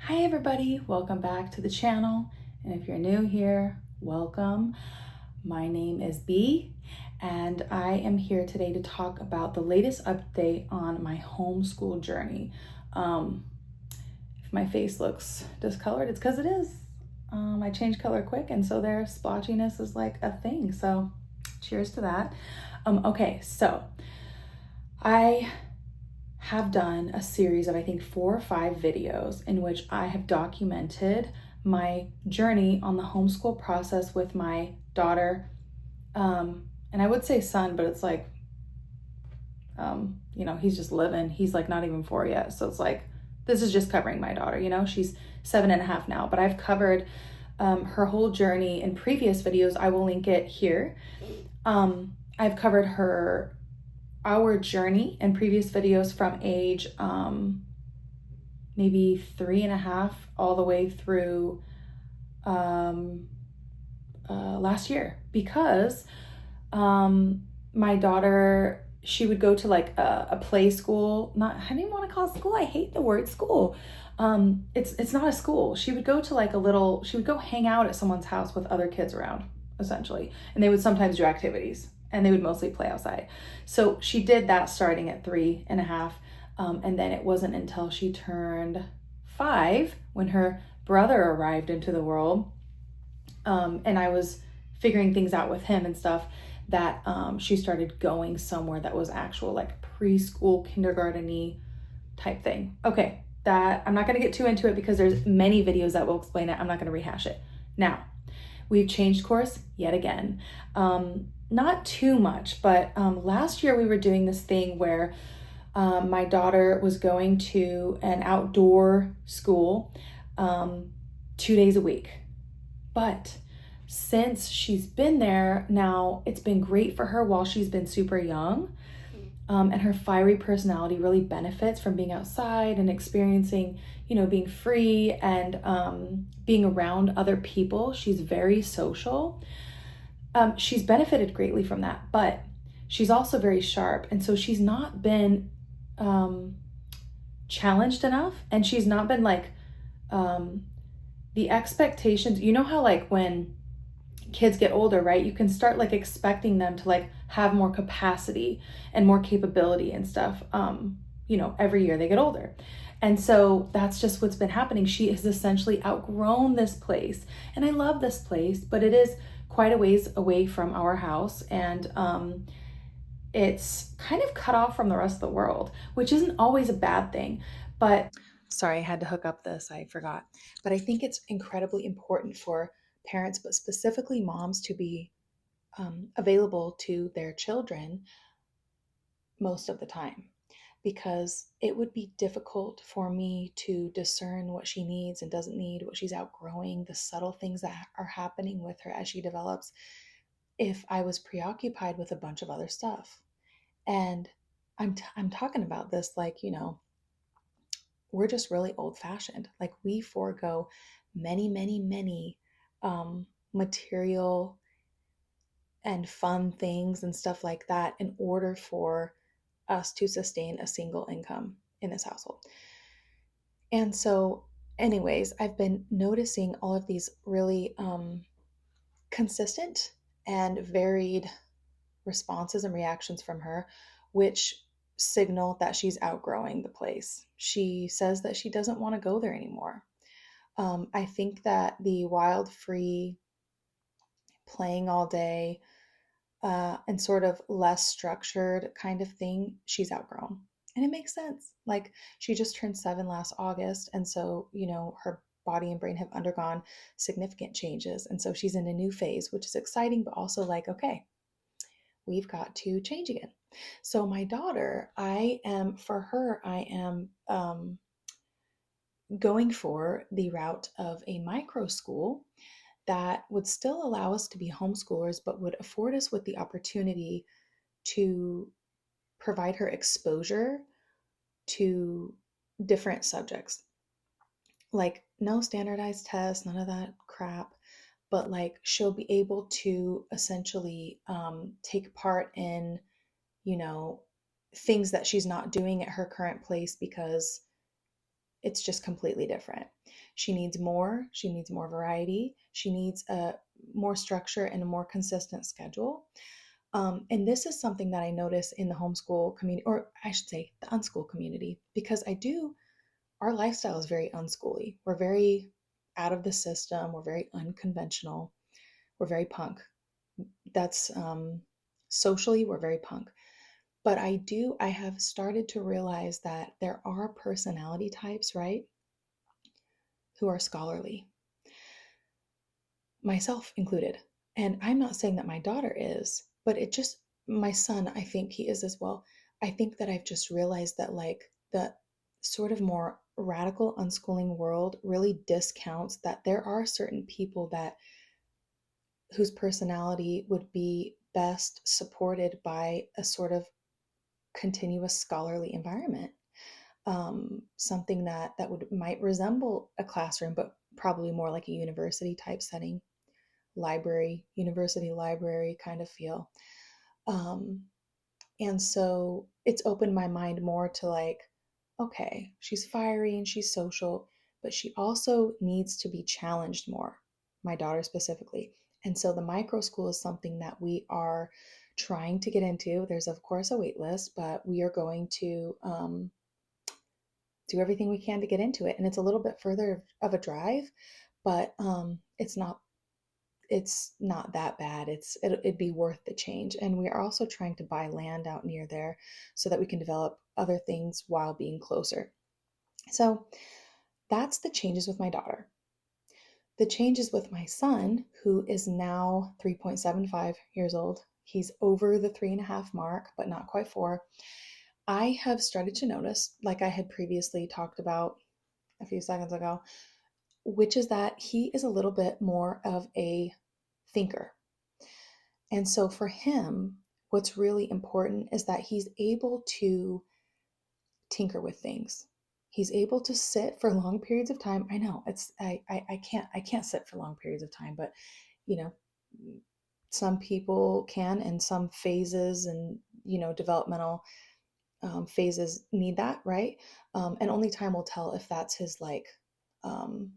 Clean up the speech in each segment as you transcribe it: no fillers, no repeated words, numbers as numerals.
Hi everybody, welcome back to the channel. And if you're new here, welcome. My name is B and I am here today to talk about the latest update on my homeschool journey. If my face looks discolored, it's because it is. I change color quick and so their splotchiness is like a thing. So cheers to that. Okay, so I have done a series of, I think, 4 or 5 videos in which I have documented my journey on the homeschool process with my daughter. And I would say son, but it's like, he's just living. He's like not even 4 yet. So it's like, this is just covering my daughter, she's 7.5 now, but I've covered her whole journey in previous videos. I will link it here. I've covered our journey in previous videos from age maybe 3.5 all the way through last year, because my daughter, she would go to like a play school. I don't even want to call it school. I hate the word school. It's not a school. She would go to she would go hang out at someone's house with other kids around, essentially. And they would sometimes do activities and they would mostly play outside. So she did that starting at 3.5. And then it wasn't until she turned 5 when her brother arrived into the world. And I was figuring things out with him and stuff, that she started going somewhere that was actual like preschool, kindergarten-y type thing. Okay, that I'm not going to get too into it because there's many videos that will explain it. I'm not going to rehash it. Now, we've changed course yet again. Not too much, but last year we were doing this thing where my daughter was going to an outdoor school 2 days a week. But since she's been there now, it's been great for her while she's been super young. And her fiery personality really benefits from being outside and experiencing, being free and being around other people. She's very social. She's benefited greatly from that, but she's also very sharp. And so she's not been challenged enough, and she's not been like the expectations. You know how like when kids get older, right, you can start like expecting them to like have more capacity and more capability and stuff, every year they get older. And so that's just what's been happening. She has essentially outgrown this place, and I love this place, but it is quite a ways away from our house, and it's kind of cut off from the rest of the world, which isn't always a bad thing. But sorry, I had to hook up this, I forgot. But I think it's incredibly important for parents, but specifically moms, to be available to their children most of the time, because it would be difficult for me to discern what she needs and doesn't need, what she's outgrowing, the subtle things that are happening with her as she develops, if I was preoccupied with a bunch of other stuff. And I'm talking about this like, we're just really old fashioned. Like we forego many material and fun things and stuff like that in order for us to sustain a single income in this household. And so, anyways, I've been noticing all of these really consistent and varied responses and reactions from her, which signal that she's outgrowing the place. She says that she doesn't want to go there anymore. I think that the wild, free, playing all day, and sort of less structured kind of thing, she's outgrown. And it makes sense. Like, she just turned 7 last August. And so, her body and brain have undergone significant changes. And so she's in a new phase, which is exciting, but also like, okay, we've got to change again. So my daughter, I am going for the route of a microschool that would still allow us to be homeschoolers, but would afford us with the opportunity to provide her exposure to different subjects. Like no standardized tests, none of that crap, but like she'll be able to essentially take part in, things that she's not doing at her current place because it's just completely different. She needs more. She needs more variety. She needs a more structure and a more consistent schedule. And this is something that I notice in the homeschool community, or I should say the unschool community, because our lifestyle is very unschooly. We're very out of the system. We're very unconventional. We're very punk. That's socially, we're very punk. But I have started to realize that there are personality types, right, who are scholarly, myself included. And I'm not saying that my daughter is, but my son, I think he is as well. I think that I've just realized that, like, the sort of more radical unschooling world really discounts that there are certain people that whose personality would be best supported by a sort of continuous scholarly environment. Something that would might resemble a classroom, but probably more like a university type setting, university library kind of feel. Um, and so it's opened my mind more to, like, okay, she's fiery and she's social, but she also needs to be challenged more, my daughter specifically. And so the micro school is something that we are trying to get into. There's, of course, a wait list, but we are going to do everything we can to get into it. And it's a little bit further of a drive, but it's not that bad. It'd be worth the change. And we are also trying to buy land out near there so that we can develop other things while being closer. So that's the changes with my daughter. The changes with my son, who is now 3.75 years old. He's over the 3.5 mark, but not quite 4. I have started to notice, like I had previously talked about a few seconds ago, which is that he is a little bit more of a thinker. And so for him, what's really important is that he's able to tinker with things. He's able to sit for long periods of time. I know I can't sit for long periods of time, but you know, some people can, and some phases and developmental phases need that, right? And only time will tell if that's his, like, um,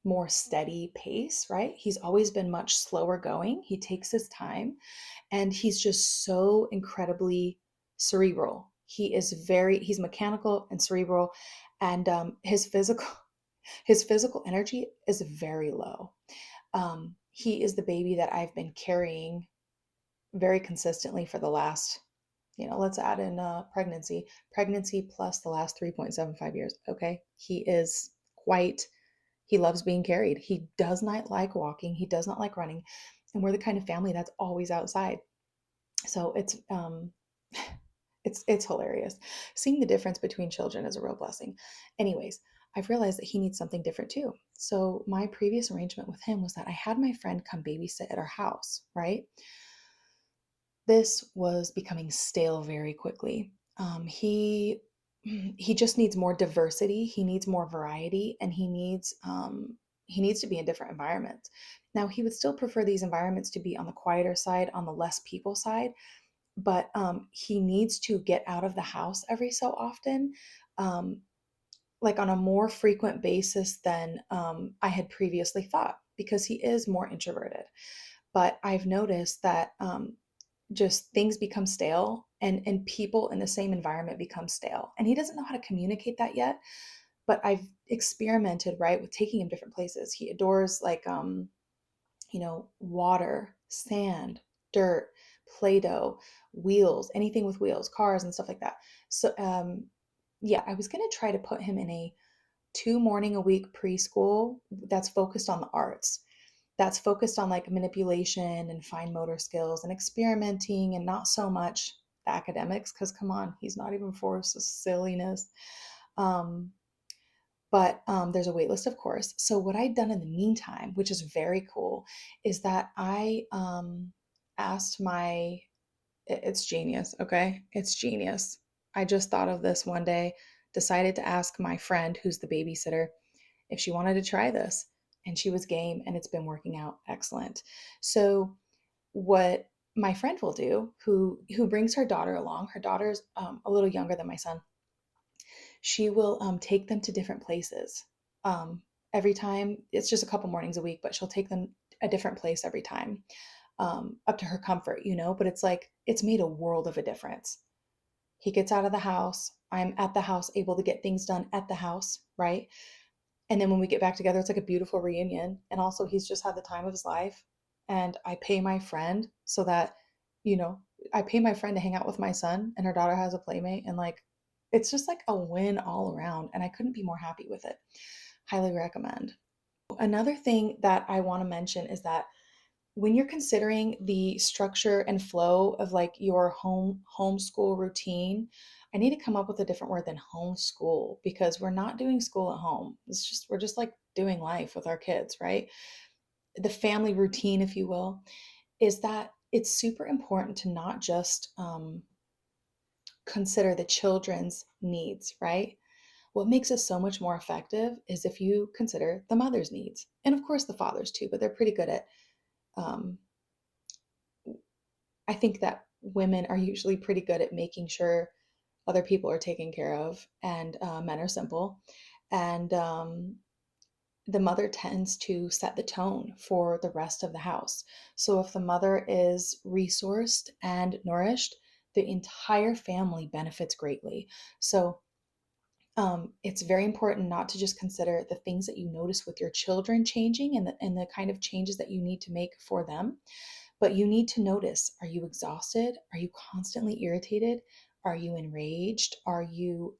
more steady pace, right? He's always been much slower going. He takes his time, and he's just so incredibly cerebral. He's mechanical and cerebral, and his physical energy is very low. He is the baby that I've been carrying very consistently for the last, let's add in pregnancy plus the last 3.75 years. Okay. He loves being carried. He does not like walking. He does not like running. And we're the kind of family that's always outside. So it's hilarious. Seeing the difference between children is a real blessing. Anyways, I've realized that he needs something different too. So my previous arrangement with him was that I had my friend come babysit at our house, right? This was becoming stale very quickly. He just needs more diversity. He needs more variety, and he needs to be in different environments. Now, he would still prefer these environments to be on the quieter side, on the less people side, but he needs to get out of the house every so often, um, like on a more frequent basis than I had previously thought, because he is more introverted. But I've noticed that just things become stale, and people in the same environment become stale. And he doesn't know how to communicate that yet, but I've experimented, right, with taking him different places. He adores, like, water, sand, dirt, Play-Doh, wheels, anything with wheels, cars and stuff like that. So yeah, I was going to try to put him in a 2 morning a week preschool that's focused on the arts, that's focused on, like, manipulation and fine motor skills and experimenting, and not so much the academics, because come on, he's not even for silliness. Um, but there's a wait list, of course. So what I'd done in the meantime, which is very cool, is that I asked it's genius, okay? It's genius. I just thought of this one day, decided to ask my friend, who's the babysitter, if she wanted to try this. And she was game, and it's been working out excellent. So what my friend will do, who brings her daughter along, her daughter's a little younger than my son, she will take them to different places. every time. It's just a couple mornings a week, but she'll take them a different place every time, up to her comfort, but it's like, it's made a world of a difference. He gets out of the house. I'm at the house, able to get things done at the house, right? And then when we get back together, it's like a beautiful reunion. And also, he's just had the time of his life. And I pay my friend so that, you know, I pay my friend to hang out with my son, and her daughter has a playmate. And like, it's just like a win all around. And I couldn't be more happy with it. Highly recommend. Another thing that I want to mention is that when you're considering the structure and flow of like your homeschool routine, I need to come up with a different word than homeschool, because we're not doing school at home. We're just like doing life with our kids, right? The family routine, if you will, is that it's super important to not just consider the children's needs, right? What makes us so much more effective is if you consider the mother's needs, and of course the father's too, but they're pretty good at um, I think that women are usually pretty good at making sure other people are taken care of, and men are simple. And the mother tends to set the tone for the rest of the house. So if the mother is resourced and nourished, the entire family benefits greatly. So it's very important not to just consider the things that you notice with your children changing, and the kind of changes that you need to make for them, but you need to notice, are you exhausted? Are you constantly irritated? Are you enraged? Are you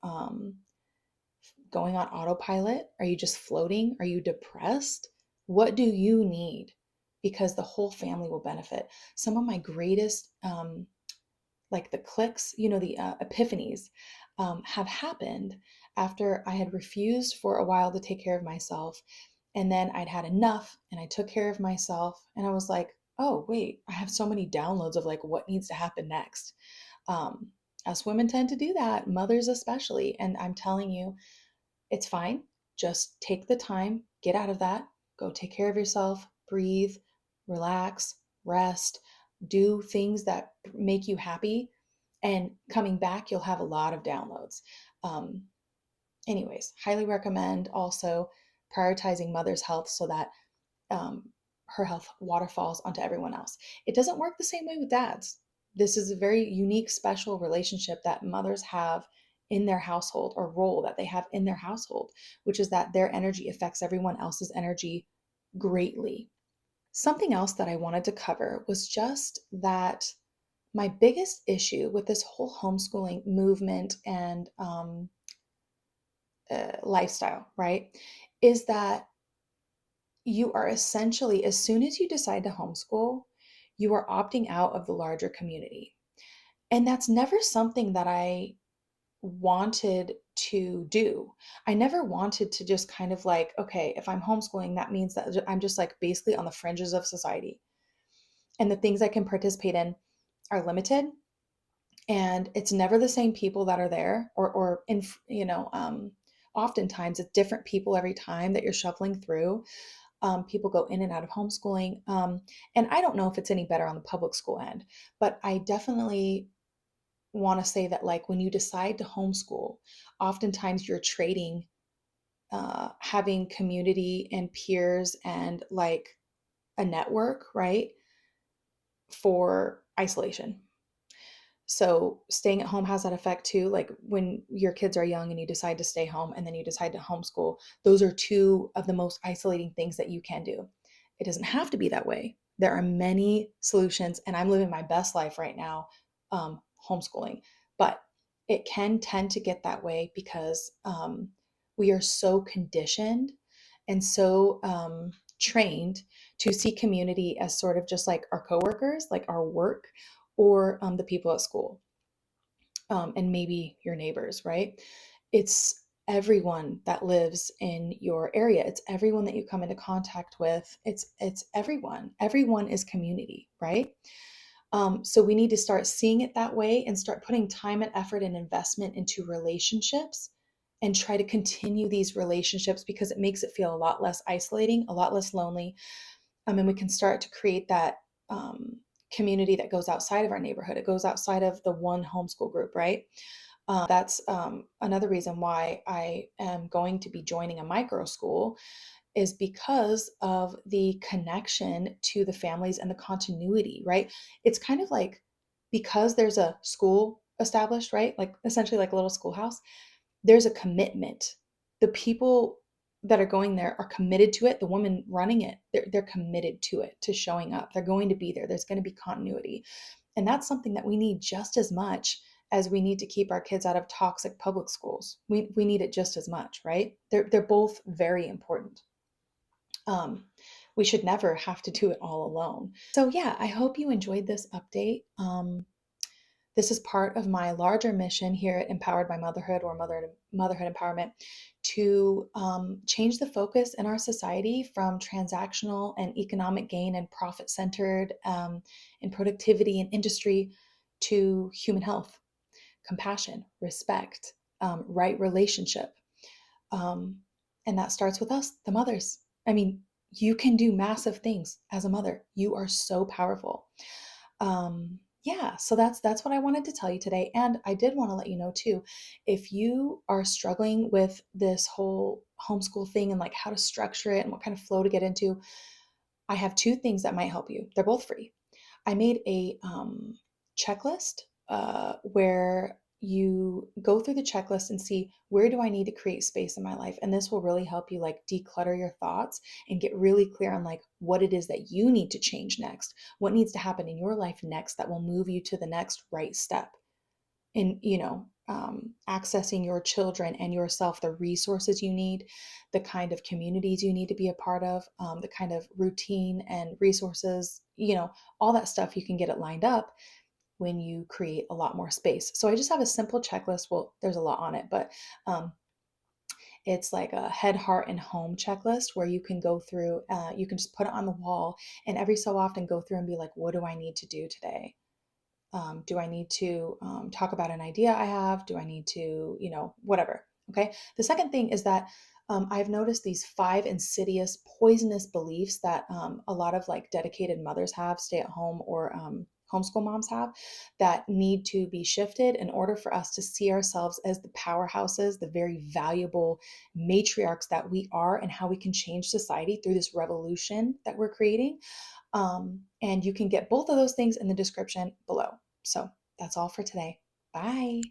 going on autopilot? Are you just floating? Are you depressed? What do you need? Because the whole family will benefit. Some of my greatest, like the clicks, the epiphanies, have happened after I had refused for a while to take care of myself. And then I'd had enough and I took care of myself. And I was like, oh, wait, I have so many downloads of like what needs to happen next. Um, us women tend to do that, mothers especially. And I'm telling you, it's fine. Just take the time, get out of that, go take care of yourself, breathe, relax, rest, do things that make you happy. And coming back, you'll have a lot of downloads. Um, Anyways, highly recommend also prioritizing mother's health so that her health waterfalls onto everyone else. It doesn't work the same way with dads. This is a very unique, special relationship that mothers have in their household, or role that they have in their household, which is that their energy affects everyone else's energy greatly. Something else that I wanted to cover was just that my biggest issue with this whole homeschooling movement and lifestyle, right, is that you are essentially, as soon as you decide to homeschool, you are opting out of the larger community. And that's never something that I wanted to do. I never wanted to just kind of like, okay, if I'm homeschooling, that means that I'm just like basically on the fringes of society. And the things I can participate in are limited. And it's never the same people that are there, or in, oftentimes it's different people every time that you're shuffling through. People go in and out of homeschooling. And I don't know if it's any better on the public school end, but I definitely want to say that, like, when you decide to homeschool, oftentimes you're trading having community and peers and like a network, right, for isolation. So staying at home has that effect too. Like when your kids are young and you decide to stay home and then you decide to homeschool, those are two of the most isolating things that you can do. It doesn't have to be that way. There are many solutions, and I'm living my best life right now, homeschooling. But it can tend to get that way because we are so conditioned and so trained to see community as sort of just like our coworkers, like our work, or the people at school, and maybe your neighbors, right? It's everyone that lives in your area. It's everyone that you come into contact with. It's everyone. Everyone is community, right? So we need to start seeing it that way and start putting time and effort and investment into relationships, and try to continue these relationships, because it makes it feel a lot less isolating, a lot less lonely. And we can start to create that community that goes outside of our neighborhood. It goes outside of the one homeschool group, right? That's another reason why I am going to be joining a micro school, is because of the connection to the families and the continuity, right? It's kind of like, because there's a school established, right? Like essentially like a little schoolhouse, there's a commitment. The people that are going there are committed to it. The woman running it, they're committed to it, to showing up. They're going to be there. There's going to be continuity. And that's something that we need just as much as we need to keep our kids out of toxic public schools. We need it just as much, right? They're both very important. Um, we should never have to do it all alone. So yeah, I hope you enjoyed this update. This is part of my larger mission here at Empowered by Motherhood, or Motherhood Empowerment, to change the focus in our society from transactional and economic gain and profit centered, and productivity and industry, to human health, compassion, respect, right relationship. Um, and that starts with us, the mothers. I mean, you can do massive things as a mother. You are so powerful. Yeah, so that's what I wanted to tell you today. And I did want to let you know too, if you are struggling with this whole homeschool thing and like how to structure it and what kind of flow to get into, I have two things that might help you. They're both free. I made a checklist where you go through the checklist and see, where do I need to create space in my life? And this will really help you like declutter your thoughts and get really clear on like what it is that you need to change next, what needs to happen in your life next that will move you to the next right step in, accessing your children and yourself, the resources you need, the kind of communities you need to be a part of, the kind of routine and resources, all that stuff. You can get it lined up when you create a lot more space. So I just have a simple checklist. Well, there's a lot on it, but um, it's like a head, heart, and home checklist where you can go through, you can just put it on the wall and every so often go through and be like, what do I need to do today? Do I need to talk about an idea I have? Do I need to, whatever? Okay. The second thing is that I've noticed these 5 insidious, poisonous beliefs that a lot of like dedicated mothers have, stay at home or homeschool moms have, that need to be shifted in order for us to see ourselves as the powerhouses, the very valuable matriarchs that we are, and how we can change society through this revolution that we're creating. And you can get both of those things in the description below. So that's all for today. Bye.